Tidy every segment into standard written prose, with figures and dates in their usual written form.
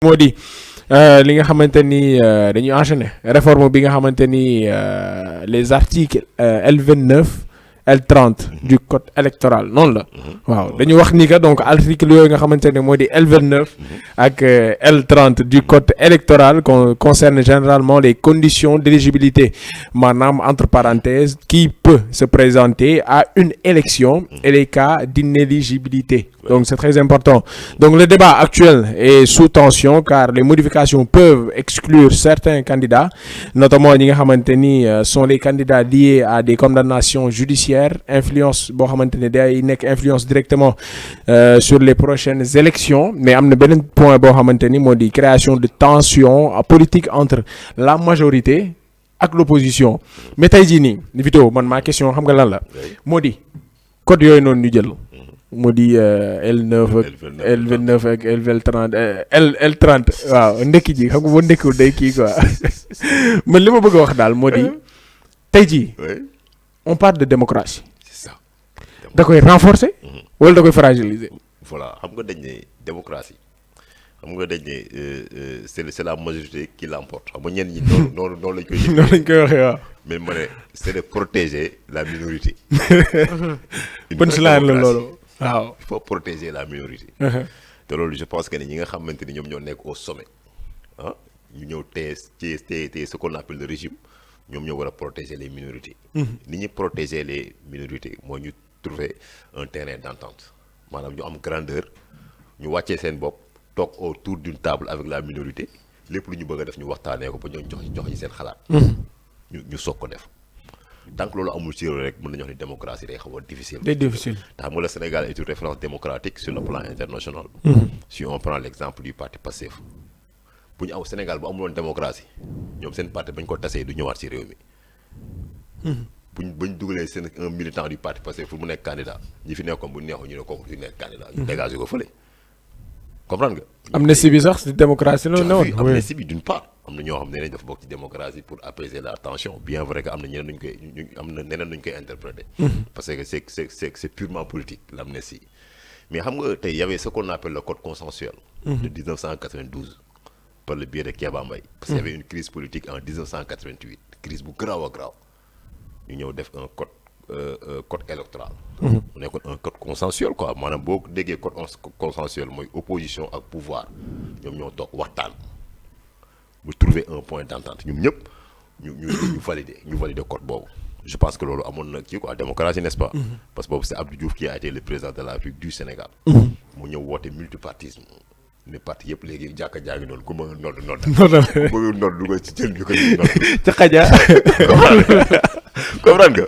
moo di li nga xamante ni dañuy enchaîner réforme bi nga xamante ni les articles L29 L30 du code électoral noonu la waaw dañu wax ni que donc article yooyu nga xamante ne moo di L29 ak L30 du code électoral concerne généralement les conditions d'éligibilité maanaam entre parenthèses qui peut se présenter à une élection et les cas d'inéligibilité. Donc c'est très important. Donc le débat actuel est sous tension car les modifications peuvent exclure certains candidats, notamment ñi nga xamante ni sont les candidats liés à des condamnations judiciaires, influence boo xamante ne day nekk influence directement sur les prochaines élections. Mais am na beneen point boo xamante ni moo di création de tensions politiques entre la majorité ak l'opposition. Mais tey jii nii Vito man ma question xam nga lan la moo di code yooyu noonu ñu jël. mu di L9 ak L29 ak L30 waaw ndekki ji xam nga boo ndekkiwul day kii quoi man li ma bëgg a wax daal moo di tey jii on parle de démocratie. C'est ça. da koy renforcer. wala da koy fragiliser. Voilà xam nga dañ ne démocratie xam nga dañ ne c'est la majorité qui l'emporte xam nga ñenn ñi noonu lañ koy. noonu lañ koy waxee waaw. mais ma ne c'est de protéger la minorité. punchline la loolu. waaw il faut protéger la minorité. te loolu je pense que ne ñi nga xamante ni ñoom ñoo nekk au sommet ah ñu ñëw téye ce qu'on appelle le régime ñoom ñoo war a protéger les minorités. ni ñuy protéger les minorités mooy ñu trouver un terrain d'entente maanaam ñu am grandeur ñu wàccee seen bopp toog autour d'une table avec la minorité lépp lu ñu bëgg a def ñu waxtaanee ko ba ñoo jox ci seen xalaat. ñu soog ko def. tant que loolu amul ci réew rek mën nañu wax ni démocratie day xaw a difficile. day difficile te xam nga le Sénégal est une référence démocratique sur le plan international. Si on prend l'exemple du parti Pastef bu ñu aw Sénégal bu amuloon démocratie ñoom seen parti bañ ko tasee du ñëwaat ci réew mi. bañ dugalee seen un militant du parti Pastef pour mu nekk candidat ñi fi nekkoon bu neexu ñu ne kooku du nekk candidat. ñu dégagé ko fële. comprendre nga. amnistie bi sax ci démocratie la ne woon. amnistie bi d'une part. am na ñoo xam ne dafa bokk ci démocratie pour apaiser la tension bien vrai que am na ñeneen nuñ koy interpréter. parce que c'est purement politique l'amnistie. mais xam nga tey y avait ce qu'on appelle le code consensuel. de 1992 par le biais de Kéba Mbaye. parce qu'il y avait une crise politique en 1988 crise bu garaaw a garaaw ñu ñëw def un code électoral. mu nekkoon un code consensuel quoi maanaam boo déggee code consensuel mooy opposition ak pouvoir ñoom ñoo toog waxtaan. bu trouver un point d'entente ñun ñëpp ñu valider code boobu je pense que loolu amoon na kii quoi démocratie n'est-ce pas. parce que boobu c'est Abdou Diouf qui a été le président de la République du Sénégal. mu ñëw woote multipartisme ne parti yëpp léegi jàkka jaa ngi noonu ku bëgg nodd ku bëgg nodd dugal ci jël ñu ko nodd ca xaja comprendre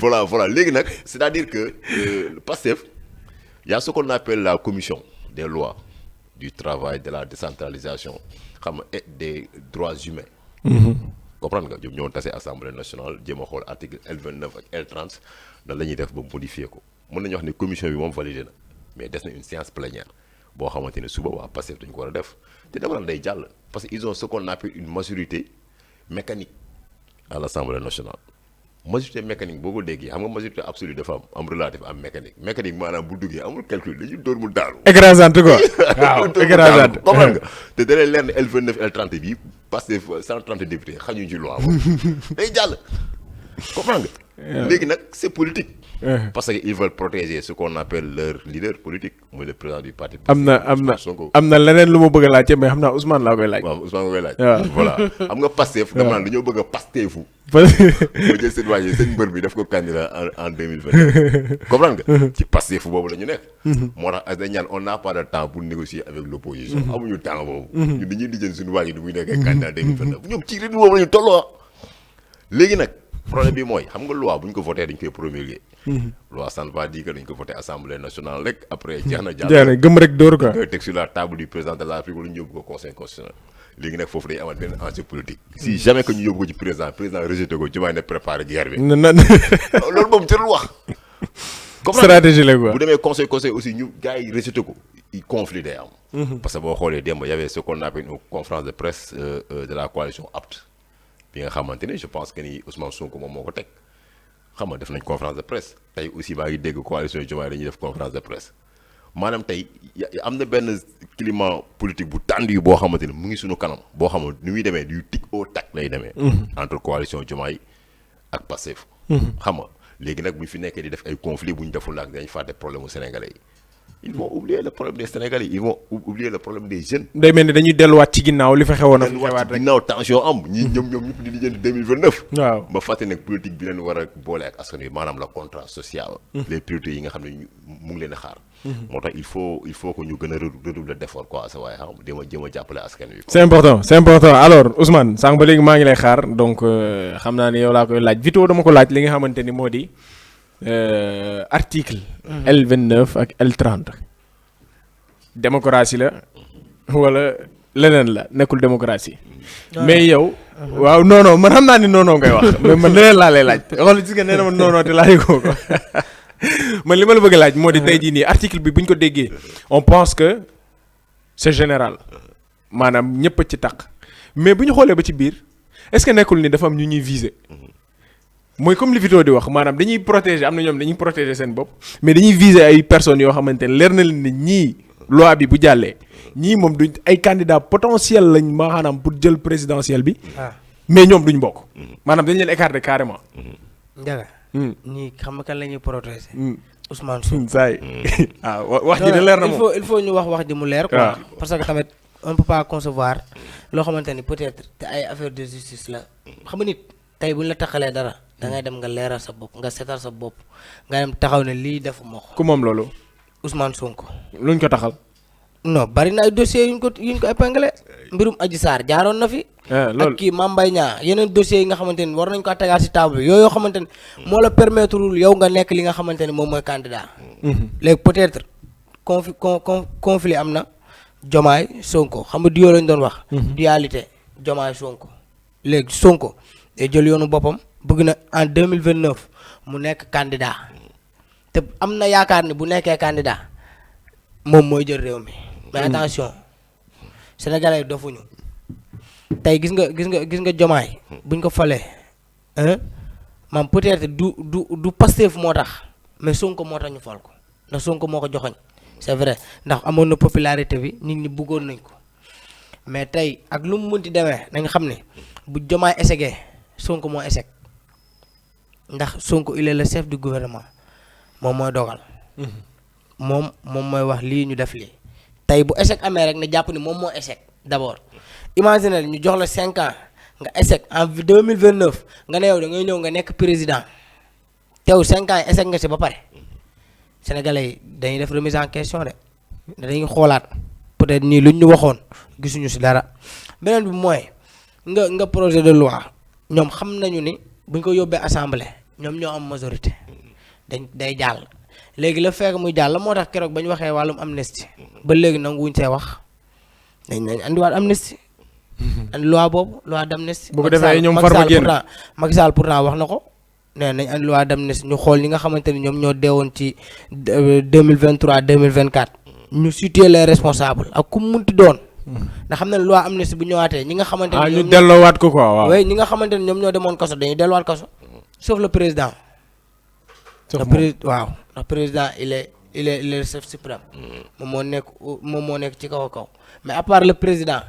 nga voilà léegi nag c'est-à-dire que Pastef y a ce qu'on appelle la commission des lois du travail de la décentralisation xam nga et des droits humains. comprendre nga ñoom ñoo tase assemblée nationale jéem a xool article L29 ak L30 nan la ñuy def ba modifier ko mën nañu wax ne commission bi moom validé na mais des na une séance plénière boo xamante ne suba waa Pastef dañu ko war a def te dama naan day jàll parce que ils ont ce qu'on appelle une majorité mécanique à l'assemblée nationale. majorité mécanique boo ko déggee xam nga majorité absolue dafa am relatif am mécanique maanaam bu duggee amul calcul dañuy dóor mu daanu. écrasante quoi waaw écrasante comprendre nga te da lay leer ne L29 L30 bi parce que 130 députés xañuñ ci loi day jàll comprendre nga. léegi nag c'est politique. parce que ils veulent protéger ce qu'on appelle leur leader politique mooy le président du parti. am na leneen lu ma bëgg a laajte mais xam naa Ousmane laa koy laaj. waaw Ousmane koy laaj. voilà xam nga Pastef. dama naan dañoo bëgg a Pastefu. ba jël seen waa seen mbër bi daf ko candidat en 2020. comprendre nga. ci Pastefu boobu la ñu nekk. moo tax dañ ñaan on n'a pas de temps pour négocier avec l'opposition. amuñu temps boobu. ñun dañuy lijjanti suñu waa ji du muy nekkee candidat 2029 ñoom ci rythme boobu la ñu tolloo léegi nag. problème bi mooy xam nga loi bu ñu ko voté dañ koy promulguer. loi ça ne veut pas dire que dañ ko voté assemblée nationale rek après jeex na jàll gëm rek dóor quoi. koy teg sur la table du président de la République ñu yóbbu ko conseil constitutionnel léegi nag foofu day amat benn enjeu politique. si jamais que ñu yóbbu ko ci président rejeté ko Diomaye ne préparé guerre bi. loolu moom jarul wax. stratégie la quoi bu demee conseil aussi ñu gars yi rejeté ko conflit day am. parce que boo xoolee démb y avait ce qu'on appelle une conférence de presse de la coalition APT. bi nga xamante ni je pense que ni Ousmane Sonko moom moo ko teg xam nga def nañ conférence de presse tey aussi maa ngi dégg coalition Diomaye dañuy def conférence de presse maanaam tey am na benn climat politique bu tendu boo xamante ni mu ngi suñu kanam boo xamante ni muy demee du tic au tac lay demee. entre coalition Diomaye ak Pastef. xam nga léegi nag bu ñu fi nekkee di def ay conflits bu ñu deful nag dañ fàtte problème mu Sénégalais yi. ils vont oublier le problème des Sénégalais ils vont oublier le problème des jeunes. day mel ni dañuy delluwaat ci ginnaaw li fa xewoon a. delluwaat ci ginnaaw tension am ñii ñoom ñëpp di lijjanti 2029. waaw ba fàtte nag politique bi leen war a boole ak askan wi maanaam le contrat social. les priorités yi nga xam ne mu ngi leen a xaar. moo tax il faut que ñu gën a redoubler d'effort quoi sa waaye xam jéem a jàppale askan wi. c'est important alors Ousmane sànq ba léegi maa ngi lay xaar donc xam naa ne yow laa koy laaj Vito dama ko laaj li nga xamante ni moo di. Article L29 ak L30 démocratie la wala leneen la nekkul démocratie mais yow waaw non man xam naa ni non ngay wax mais man leneen laa lay laaj xool gis nga nee na ma non te laaj ko man li ma la bëgg a laaj moo di tey jii nii article bi bu ñu ko déggee on pense que c'est général maanaam ñëpp a ci taq mais bu ñu xoolee ba ci biir est-ce que nekkul ni dafa am ñu ñuy viser mooy comme li Vito di wax maanaam dañuy protéger am na ñoom dañuy protéger seen bopp mais dañuy viser ay personnes yoo xamante ne leer na leen ne ñii loi bi bu jàllee ñii moom duñ ay candidats potentiels lañ maanaam pour jël présidentielle bi. mais ñoom duñ bokk. maanaam dañ leen écarter carrément. Ndiaga. ñii xam nga kan la ñuy protéger. Ousmane Sonko saa yi wax ji de leer na moom il faut ñu wax ji mu leer. quoi parce que tamit on peut pas concevoir loo xamante ni peut-être te ay affaire de justice la xam nga nit tey buñ la taxalee dara. da ngay dem nga leeral sa bopp nga setal sa bopp nga dem taxaw ne lii defuma ko. ku moom loolu. Ousmane Sonko. luñ ko taxal. non bari na ay dossiers yuñ ko épinglé mbirum Adji Sarr jaaroon na fi. loolu ak kii Mame Mbaye Niang yeneen dossiers yi nga xamante ni war nañ ko tegaat ci table bi yooyu xamante ni moo la permettre yow nga nekk li nga xamante ni moom mooy candidat. léegi peut-être conflit am na Diomaye Sonko xam nga duo lañ doon wax. dualité Diomaye Sonko. léegi Sonko day jël yoonu boppam. bëgg na en 2029 mu nekk candidat te am na yaakaar ni bu nekkee candidat moom mooy jël réew mi mais attention sénégalais yi dofuñu tey gis nga Diomaye buñ ko falee maam peut-être du Pastef moo tax mais Sonko moo tax ñu fal ko ndax Sonko moo ko joxoñ c'est vrai ndax amoon na popularité bi nit ñi bëggoon nañ ko mais tey ak lu mu munti demee na nga xam ne bu Diomaye échecgee Sonko moo échec ndax Sonko il est le chef du gouvernement moom mooy dogal. moom mooy wax lii ñu def lii tey bu échec amee rek ne jàpp ni moom moo échec d'abord imagine ñu jox la 5 ans nga échec en 2029 nga ne yow da ngay ñëw nga nekk président teew 5 ans yi échec nga si ba pare sénégalais yi dañuy def remise en question de dañuy xoolaat peut-être nii luñ ñu waxoon gisuñu si dara beneen bi mooy nga projet de loi ñoom xam nañu ni. bu ñu ko yóbbee assemblée ñoom ñoo am majorité day jàll léegi la fekk muy jàll moo tax keroog ba ñu waxee wàllum amnistie ba léegi nanguwuñ see wax nañ andiwaat amnistie andi loi boobu loi d'amnistie bu ko defee ñoom farba génn Macky Sall pourtant wax na ko nee nañ andi loi d'amnistie ñu xool ñi nga xamante ni ñoom ñoo deewoon ci 2023 2024 ñu situer les responsables ak ku munti doon ndax xam ne loi amnistie bu ñëwaatee ñi nga xamante ne ñu delloowaat ko quoi waaw. oui ñi nga xamante ne ñoom ñoo demoon kaso dañuy delluwaat kaso sauf le président. waaw ndax président il est le chef suprême. moom moo nekk ci kaw a kaw mais à part le président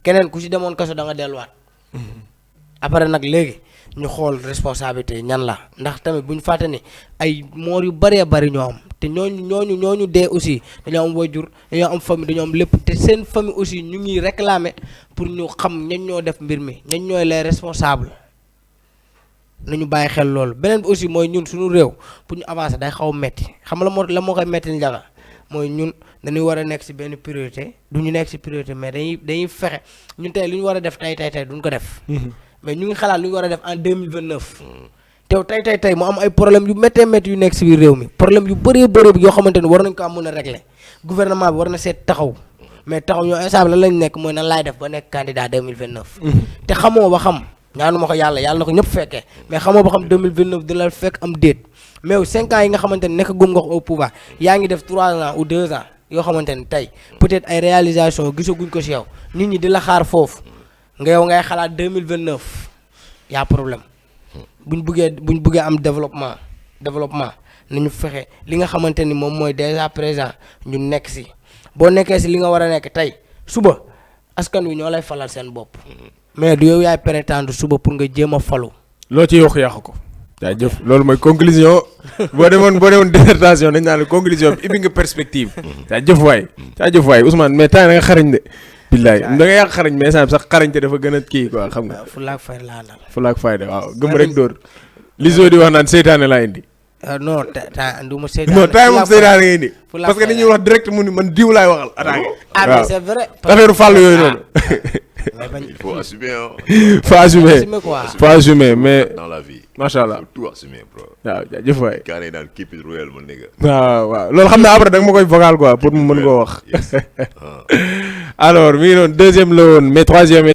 keneen ku ci demoon kaso da nga delluwaat. après nag léegi ñu xool responsabilité ñan la ndax tamit bu ñu fàtte ni ay moor yu bëree bëri ñoo am te ñooñu dee aussi dañoo am wajur dañoo am famille dañoo am lépp te seen famille aussi ñu ngi réclamer pour ñu xam ñan ñoo def mbir mi ñan ñooy les responsables nañu bàyyi xel loolu beneen bi aussi mooy ñun suñu réew pour ñu avancer day xaw a metti xam nga la moo koy metti Ndiaga mooy ñun dañuy war a nekk ci benn priorité du ñu nekk ci priorité mais dañuy fexe ñun tey lu ñu war a def tey duñ ko def. mais ñu ngi xalaat lu ñu war a def en 2029. teew tey mu am ay problème yu méttee métti yu nekk ci biir réew mi problème yu bëree bëri yoo xamante ni war nañ ko am mën a régler gouvernement bi war na seet taxaw mais taxaw ñoo instant la lañ nekk mooy nan laay def ba nekk candidat 2029. te xamoo ba xam ñaanu ma ko yàlla na ko ñëpp fekkee mais xamoo ba xam 2029 dina la fekk am déet mais 5 ans yi nga xamante ni nekk gum nga au pouvoir yaa ngi def 3 ans ou 2 ans yoo xamante ni tey peut-être ay réalisation gisaguñ ko ci yow nit ñi di la xaar foofu nga yow ngay xalaat 2029 y'a problème buñ buggee am développement nañu fexe li nga xamante ni moom mooy déjà présent ñu nekk si boo nekkee si li nga war a nekk tey suba askan wi ñoo lay falal seen bopp mais du yow yaay prétendre suba pour nga jéem a falu. loo ci yokk yàqu ko. jaajëf loolu mooy conclusion boo demoon dissertation dañ naan la conclusion bi ibbi nga perspective. jaajëf waay Ousmane mais temps da nga xarañ de. billaay da nga yàq xarañ mais sax xarañte dafa gën a kii quoi xam nga. fulaak fay laa dal. fulaak fayda waaw gëm rek dóor. li zo di wax naan seytaane laa indi. non anduma seytaane. non temps moom seytaane nga indi. parce que dañuy wax direct mu ni man diw laay waxal attaqué. ah mais c'est vrai. affaire fàll yooyu noonu. il faut assumer hein. faut assumer mais dans la vie. macha allah faut tout assumer bro. waaw jaajëf waay. kaa ne daan keep it real ma nigga. waaw loolu xam naa après da nga ma koy vocal quoi pour mu mën koo wax. alors mi ngi doon deuxième la woon mais troisième